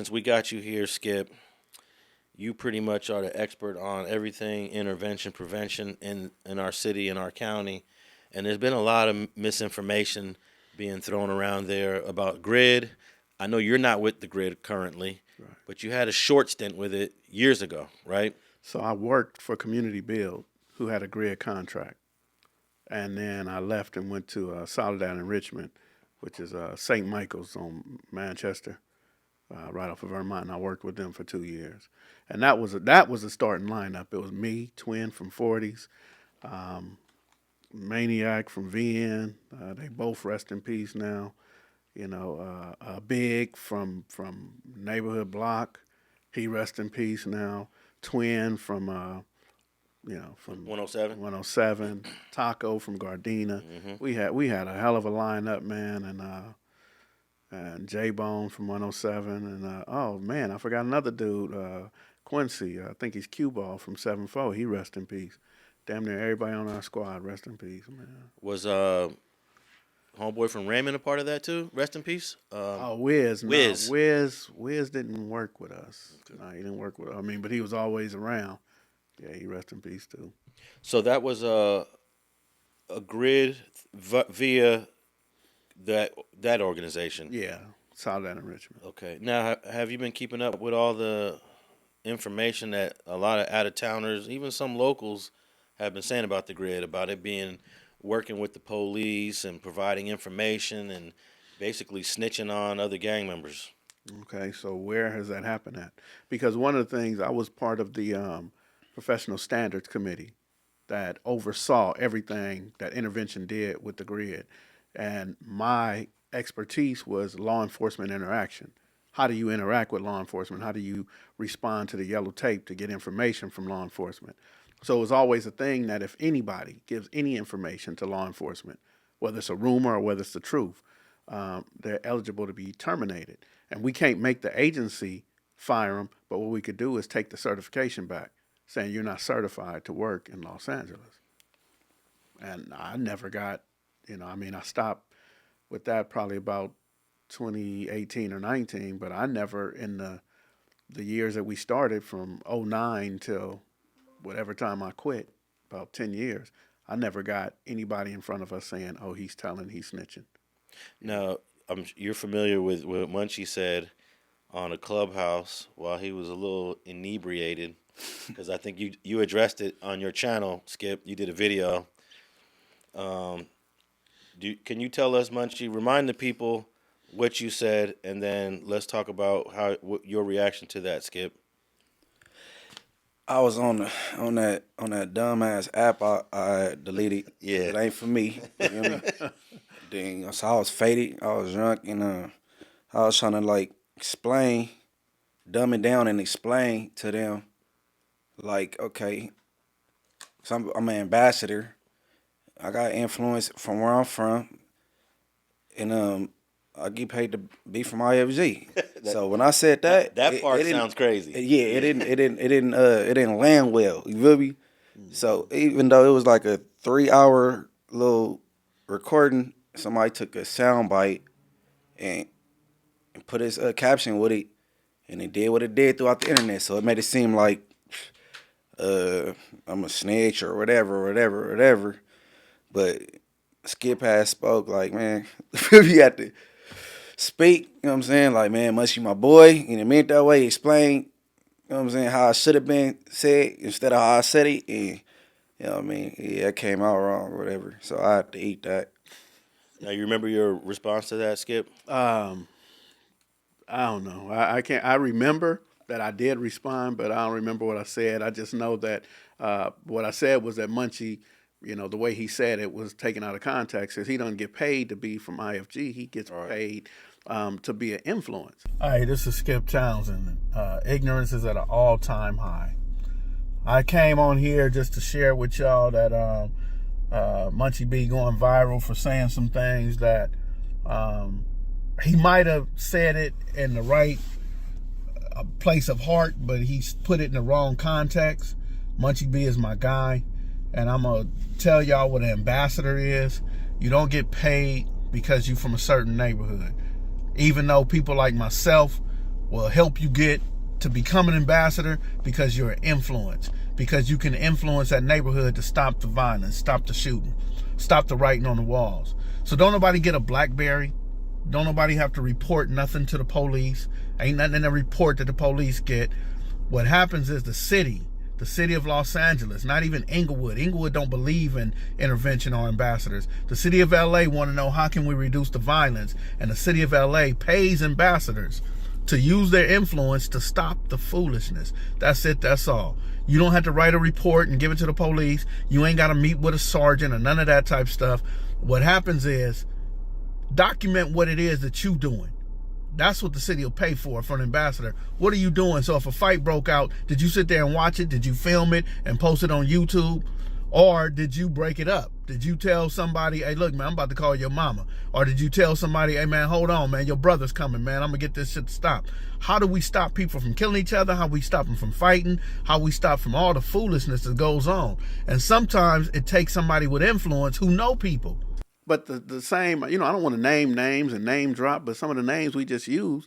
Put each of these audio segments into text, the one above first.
Since we got you here, Skipp, you pretty much are the expert on everything intervention, prevention in our city and our county. And there's been a lot of misinformation being thrown around there about GRYD. I know you're not with the GRYD currently, right, but you had a short stint with it years ago, right? So I worked for Community Build, who had a GRYD contract. And then I left and went to Soledad Enrichment, which is St. Michael's on Manchester. Right off of Vermont, and I worked with them for 2 years, and that was a starting lineup. It was me, Twin from 40s, Maniac from VN. They both rest in peace now. You know, Big from Neighborhood Block, he rest in peace now. Twin from from 107. Taco from Gardena. Mm-hmm. We had a hell of a lineup, man, and J-Bone from 107, and oh man, I forgot another dude, Quincy. I think he's Q-Ball from 7-4. He rest in peace. Damn near everybody on our squad rest in peace, man. Was homeboy from Raymond a part of that too? Rest in peace. Wiz. Wiz didn't work with us. Okay. No, he didn't work with. I mean, but he was always around. Yeah, he rest in peace too. So that was a GRYD via that organization. Yeah, Soledad Enrichment. Okay. Now, have you been keeping up with all the information that a lot of out-of-towners, even some locals, have been saying about the GRYD, about it being working with the police and providing information and basically snitching on other gang members? Okay, so where has that happened at? Because one of the things, I was part of the Professional Standards Committee that oversaw everything that intervention did with the GRYD. And my expertise was law enforcement interaction. How do you interact with law enforcement? How do you respond to the yellow tape to get information from law enforcement? So it was always a thing that if anybody gives any information to law enforcement, whether it's a rumor or whether it's the truth, they're eligible to be terminated. And we can't make the agency fire them, but what we could do is take the certification back, saying you're not certified to work in Los Angeles. And I never got, I stopped with that probably about 2018 or 19, but I never, in the years that we started from 09 till whatever time I quit, about 10 years, I never got anybody in front of us saying, oh, he's snitching. Now, you're familiar with what Munchie said on a Clubhouse while he was a little inebriated, because I think you addressed it on your channel, Skipp. You did a video. Can you tell us, Munchie, remind the people what you said, and then let's talk about your reaction to that, Skipp. I was on that dumbass app I deleted. Yeah, it ain't for me. You know? Dang, so I was faded. I was drunk, and I was trying to dumb it down and explain to them, okay, so I'm an ambassador. I got influence from where I'm from, and I get paid to be from IFG. So when I said that part sounds crazy. Yeah, it didn't land well. You feel me? So even though it was like a 3-hour little recording, somebody took a sound bite and put his caption with it, and it did what it did throughout the internet. So it made it seem like I'm a snitch or whatever. But Skipp has spoke man, you got to speak, you know what I'm saying? Man, must you my boy? And it meant that way, explain, you know what I'm saying, how it should have been said instead of how I said it. And, you know what I mean? Yeah, it came out wrong or whatever. So I had to eat that. Now, you remember your response to that, Skipp? I don't know. I can't. I remember that I did respond, but I don't remember what I said. I just know that what I said was that Munchie, the way he said it was taken out of context, because he doesn't get paid to be from IFG. He gets paid to be an influence. Hi, this is Skipp Townsend. Ignorance is at an all-time high. I came on here just to share with y'all that Munchie B going viral for saying some things that he might have said it in the right place of heart, but he's put it in the wrong context. Munchie B is my guy, and I'm going to tell y'all what an ambassador is. You don't get paid because you're from a certain neighborhood. Even though people like myself will help you get to become an ambassador because you're an influence, because you can influence that neighborhood to stop the violence, stop the shooting, stop the writing on the walls. So don't nobody get a BlackBerry. Don't nobody have to report nothing to the police. Ain't nothing in the report that the police get. What happens is the city of Los Angeles, not even Inglewood. Inglewood don't believe in intervention or ambassadors. The city of LA want to know how can we reduce the violence, and the city of LA pays ambassadors to use their influence to stop the foolishness. That's it, that's all. You don't have to write a report and give it to the police. You ain't got to meet with a sergeant or none of that type stuff. What happens is, document what it is that you doing. That's what the city will pay for an ambassador. What are you doing? So if a fight broke out, did you sit there and watch it? Did you film it and post it on YouTube? Or did you break it up? Did you tell somebody, hey, look, man, I'm about to call your mama? Or did you tell somebody, hey, man, hold on, man, your brother's coming, man, I'm going to get this shit to stop? How do we stop people from killing each other? How we stop them from fighting? How we stop from all the foolishness that goes on? And sometimes it takes somebody with influence who know people. But the same, I don't want to name names and name drop, but some of the names we just use,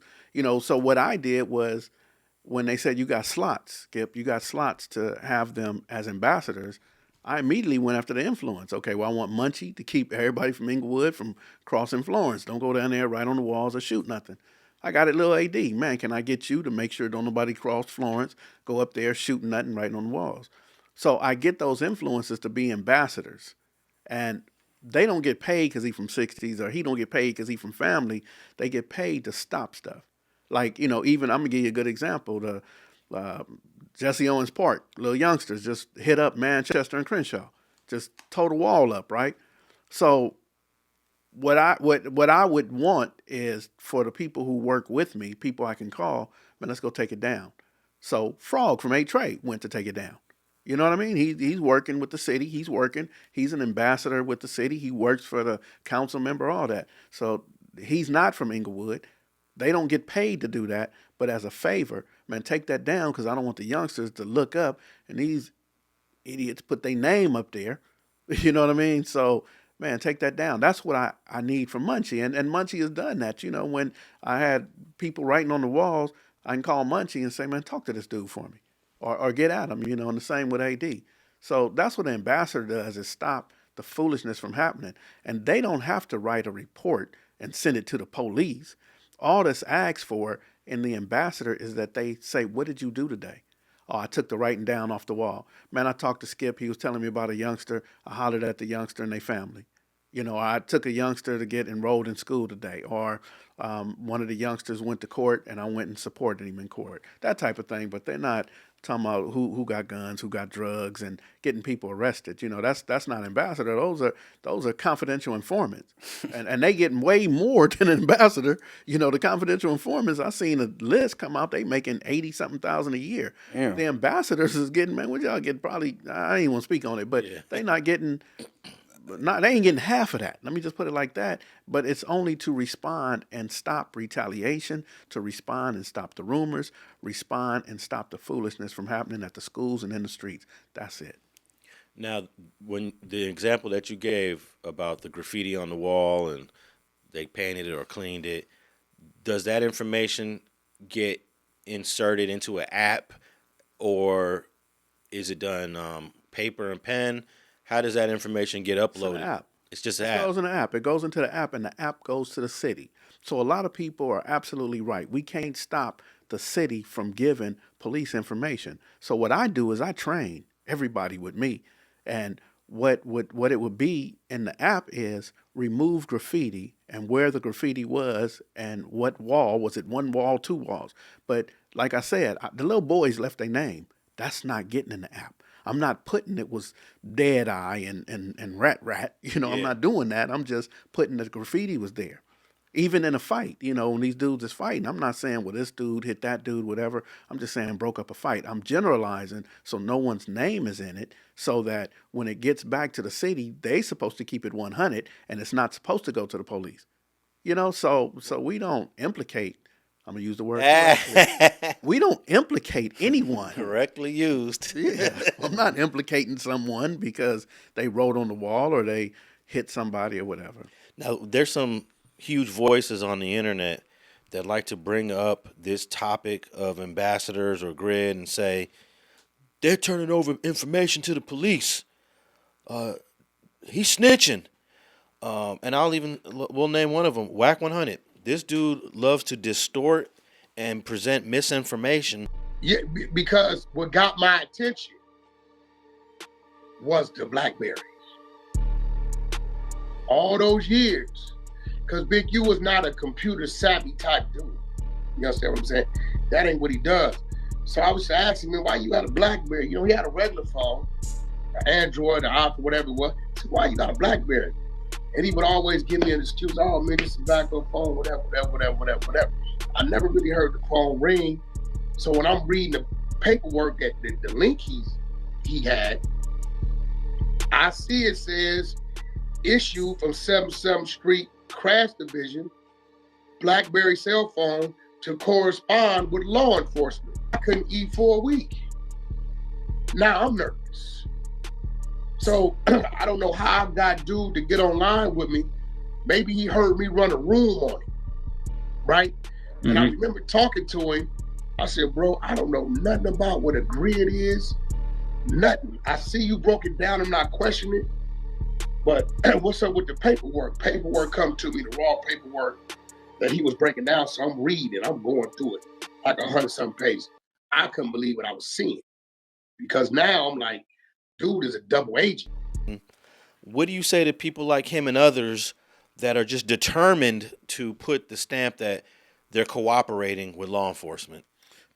so what I did was when they said you got slots, Skipp, you got slots to have them as ambassadors, I immediately went after the influence. Okay, well, I want Munchie to keep everybody from Inglewood from crossing Florence. Don't go down there right on the walls or shoot nothing. I got it, little AD. Man, can I get you to make sure don't nobody cross Florence, go up there shooting nothing right on the walls? So I get those influences to be ambassadors. And they don't get paid because he from 60s, or he don't get paid because he from family. They get paid to stop stuff. Like, even I'm going to give you a good example. The Jesse Owens Park, little youngsters just hit up Manchester and Crenshaw. Just tore the wall up, right? So what I would want is for the people who work with me, people I can call, man, let's go take it down. So Frog from 8 Trade went to take it down. You know what I mean? He's working with the city. He's working. He's an ambassador with the city. He works for the council member, all that. So he's not from Inglewood. They don't get paid to do that. But as a favor, man, take that down because I don't want the youngsters to look up and these idiots put their name up there. You know what I mean? So, man, take that down. That's what I need from Munchie. And Munchie has done that. When I had people writing on the walls, I can call Munchie and say, man, talk to this dude for me. Or get at them, and the same with AD. So that's what an ambassador does, is stop the foolishness from happening. And they don't have to write a report and send it to the police. All that's asked for in the ambassador is that they say, what did you do today? Oh, I took the writing down off the wall. Man, I talked to Skipp. He was telling me about a youngster. I hollered at the youngster and their family. I took a youngster to get enrolled in school today. Or one of the youngsters went to court and I went and supported him in court. That type of thing. But they're not talking about who got guns, who got drugs, and getting people arrested. That's not ambassador. Those are confidential informants, and they getting way more than an ambassador. The confidential informants, I seen a list come out. They making 80-something thousand a year. Yeah. The ambassadors is getting, man, what y'all get? Probably, I ain't want to speak on it, but they not getting. They ain't getting half of that. Let me just put it like that. But it's only to respond and stop retaliation, to respond and stop the rumors, respond and stop the foolishness from happening at the schools and in the streets. That's it. Now, when the example that you gave about the graffiti on the wall and they painted it or cleaned it, does that information get inserted into an app, or is it done paper and pen? How does that information get uploaded? It's an app. It's just an app. It goes in the app. It goes into the app, and the app goes to the city. So a lot of people are absolutely right. We can't stop the city from giving police information. So what I do is I train everybody with me. And what it would be in the app is remove graffiti and where the graffiti was and what wall. Was it one wall, two walls? But like I said, the little boys left their name. That's not getting in the app. I'm not putting it was Dead Eye and Rat. I'm not doing that. I'm just putting the graffiti was there. Even in a fight, when these dudes is fighting, I'm not saying, well, this dude hit that dude, whatever. I'm just saying broke up a fight. I'm generalizing so no one's name is in it, so that when it gets back to the city, they supposed to keep it 100 and it's not supposed to go to the police. So we don't implicate. I'm going to use the word correctly. We don't implicate anyone. Correctly used. Yeah. I'm not implicating someone because they wrote on the wall or they hit somebody or whatever. Now, there's some huge voices on the internet that like to bring up this topic of ambassadors or GRYD and say they're turning over information to the police. He's snitching. And we'll name one of them, Whack 100. This dude loves to distort and present misinformation. Yeah, because what got my attention was the BlackBerry. All those years, because Big U was not a computer savvy type dude. You understand what I'm saying? That ain't what he does. So I was asking him, why you got a BlackBerry? You know, he had a regular phone, an Android, an iPhone, whatever it was. I said, why you got a BlackBerry? And he would always give me an excuse, oh man, this is a backup phone, whatever. I never really heard the phone ring. So when I'm reading the paperwork that the link he had, I see it says issue from 77th Street Crash Division, BlackBerry cell phone to correspond with law enforcement. I couldn't eat for a week. Now I'm nervous. So I don't know how I got dude to get online with me. Maybe he heard me run a room on him, right? Mm-hmm. And I remember talking to him. I said, bro, I don't know nothing about what a GRYD is. Nothing. I see you broke it down. I'm not questioning it. But what's up with the paperwork? Paperwork come to me, the raw paperwork that he was breaking down. So I'm reading, I'm going through it like 100-something pages. I couldn't believe what I was seeing. Because now I'm like, dude is a double agent. What do you say to people like him and others that are just determined to put the stamp that they're cooperating with law enforcement?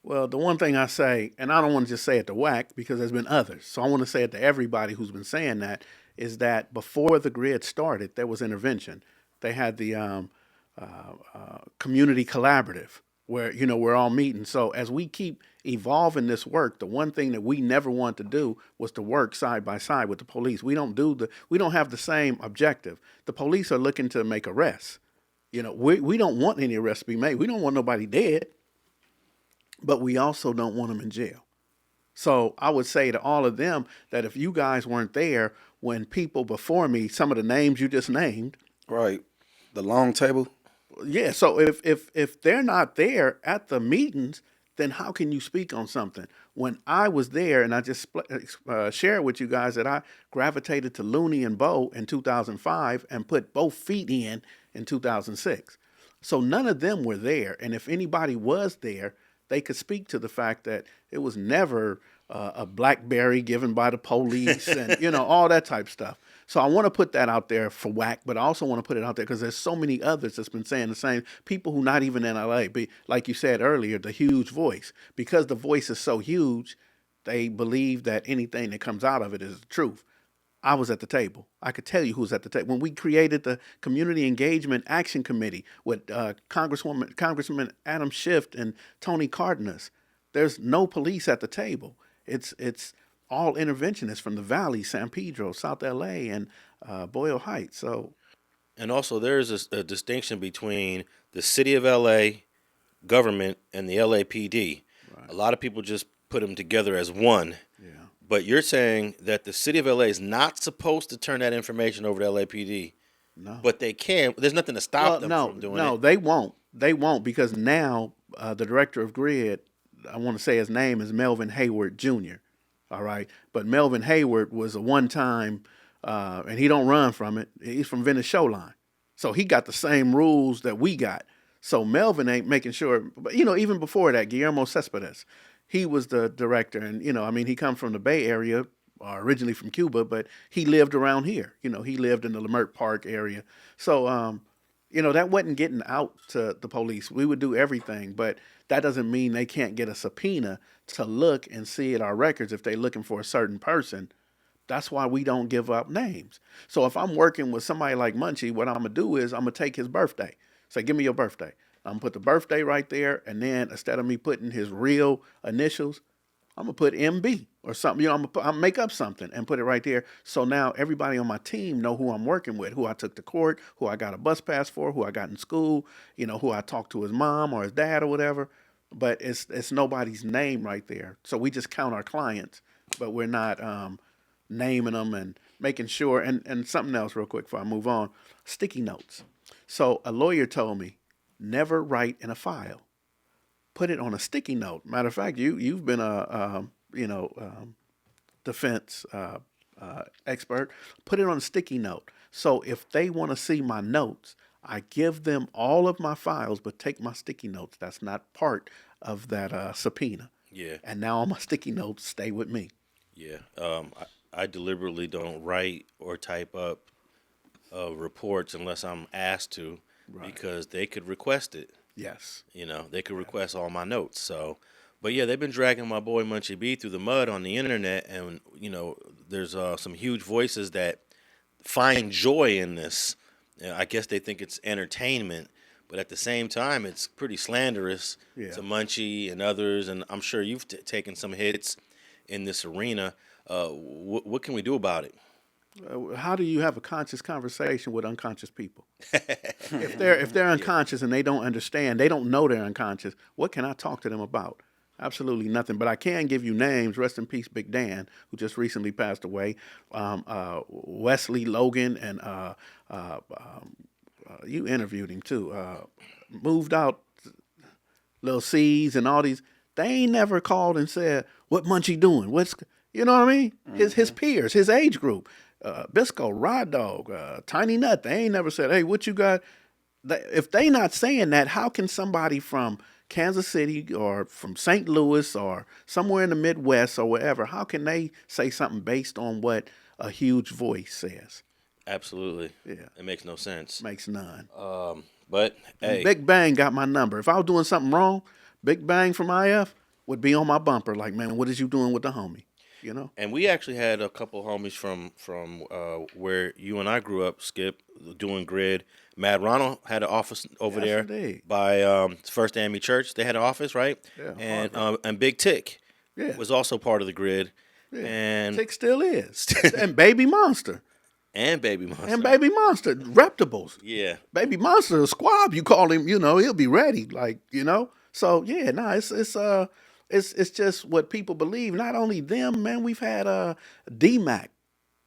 Well, the one thing I say, and I don't want to just say it to Whack because there's been others, so I want to say it to everybody who's been saying that, is that before the GRYD started, there was intervention. They had the community collaborative where, you know, we're all meeting. So as we keep evolving this work, the one thing that we never want to do was to work side by side with the police. We don't have the same objective. The police are looking to make arrests. You know, we don't want any arrests to be made. We don't want nobody dead, but we also don't want them in jail. So I would say to all of them that if you guys weren't there when people before me, some of the names you just named. Right. The long table. Yeah. So if they're not there at the meetings, then how can you speak on something? When I was there, and I just shared with you guys that I gravitated to Looney and Bo in 2005 and put both feet in 2006. So none of them were there. And if anybody was there, they could speak to the fact that it was never a BlackBerry given by the police and, you know, all that type stuff. So I want to put that out there for Whack, but I also want to put it out there because there's so many others that's been saying the same. People who not even in LA, like you said earlier, the huge voice. Because the voice is so huge, they believe that anything that comes out of it is the truth. I was at the table. I could tell you who was at the table. When we created the Community Engagement Action Committee with Congressman Adam Schiff and Tony Cardenas, there's no police at the table. It's all interventionists from the Valley, San Pedro, South LA, and Boyle Heights. So, and also there's a distinction between the city of LA government and the LAPD. Right. A lot of people just put them together as one. Yeah. But you're saying that the city of LA is not supposed to turn that information over to LAPD. No. But they can. There's nothing to stop them from doing it. No, they won't. They won't because now the director of GRYD, I want to say his name is Melvin Hayward Jr. All right. But Melvin Hayward was a one-time, and he don't run from it. He's from Venice Shore Line. So he got the same rules that we got. So Melvin ain't making sure, but, you know, even before that, Guillermo Cespedes, he was the director. And, you know, I mean, he come from the Bay Area, originally from Cuba, but he lived around here. You know, he lived in the Leimert Park area. So, you know, that wasn't getting out to the police. We would do everything, but that doesn't mean they can't get a subpoena to look and see at our records if they're looking for a certain person. That's why we don't give up names. So if I'm working with somebody like Munchie, what I'm going to do is I'm going to take his birthday. Say, give me your birthday. I'm going to put the birthday right there, and then instead of me putting his real initials, I'm going to put MB or something. You know, I'm make up something and put it right there. So now everybody on my team know who I'm working with, who I took to court, who I got a bus pass for, who I got in school, you know, who I talked to his mom or his dad or whatever. But it's nobody's name right there. So we just count our clients, but we're not naming them and making sure. And something else real quick before I move on, sticky notes. So a lawyer told me never write in a file. Put it on a sticky note. Matter of fact, you've been a defense expert. Put it on a sticky note. So if they want to see my notes, I give them all of my files, but take my sticky notes. That's not part of that subpoena. Yeah. And now all my sticky notes stay with me. Yeah. I deliberately don't write or type up reports unless I'm asked to, because they could request it. Yes. They could request all my notes. So, but yeah, they've been dragging my boy Munchie B through the mud on the internet, and there's some huge voices that find joy in this. I guess they think it's entertainment, but at the same time, it's pretty slanderous to Munchie and others. And I'm sure you've taken some hits in this arena. What can we do about it? How do you have a conscious conversation with unconscious people? If they're unconscious and they don't understand, they don't know they're unconscious, what can I talk to them about? Absolutely nothing. But I can give you names. Rest in peace, Big Dan, who just recently passed away. Wesley Logan, and you interviewed him too. Moved out, Little C's and all these. They ain't never called and said, "What Munchie doing?" You know what I mean? His peers, his age group. Bisco, Rod Dog, Tiny Nut, they ain't never said, "Hey, what you got?" If they not saying that, how can somebody from Kansas City or from St. Louis or somewhere in the Midwest or wherever, how can they say something based on what a huge voice says? Absolutely. Yeah. It makes no sense. Makes none. But hey, Big Bang got my number. If I was doing something wrong, Big Bang from IF would be on my bumper like, "Man, what is you doing with the homie?" And we actually had a couple homies from where you and I grew up, Skip, doing GRYD. Mad Ronald had an office over there indeed. by First AME Church. They had an office, right? Yeah. And Big Tick Yeah. was also part of the GRYD. Yeah. And Tick still is. And Baby Monster. and Baby Monster. And Baby Monster. Reptables. Yeah. Baby Monster, a squab, you call him, he'll be ready. So yeah, it's just what people believe. Not only them, man, we've had D-Mac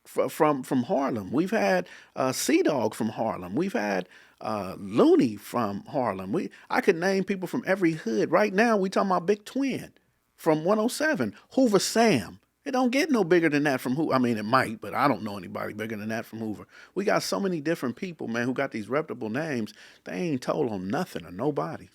from Harlem. We've had Sea-Dog from Harlem. We've had Looney from Harlem. I could name people from every hood. Right now, we talking about Big Twin from 107. Hoover Sam. It don't get no bigger than that from Hoover. I mean, it might, but I don't know anybody bigger than that from Hoover. We got so many different people, man, who got these reputable names. They ain't told on nothing or nobody.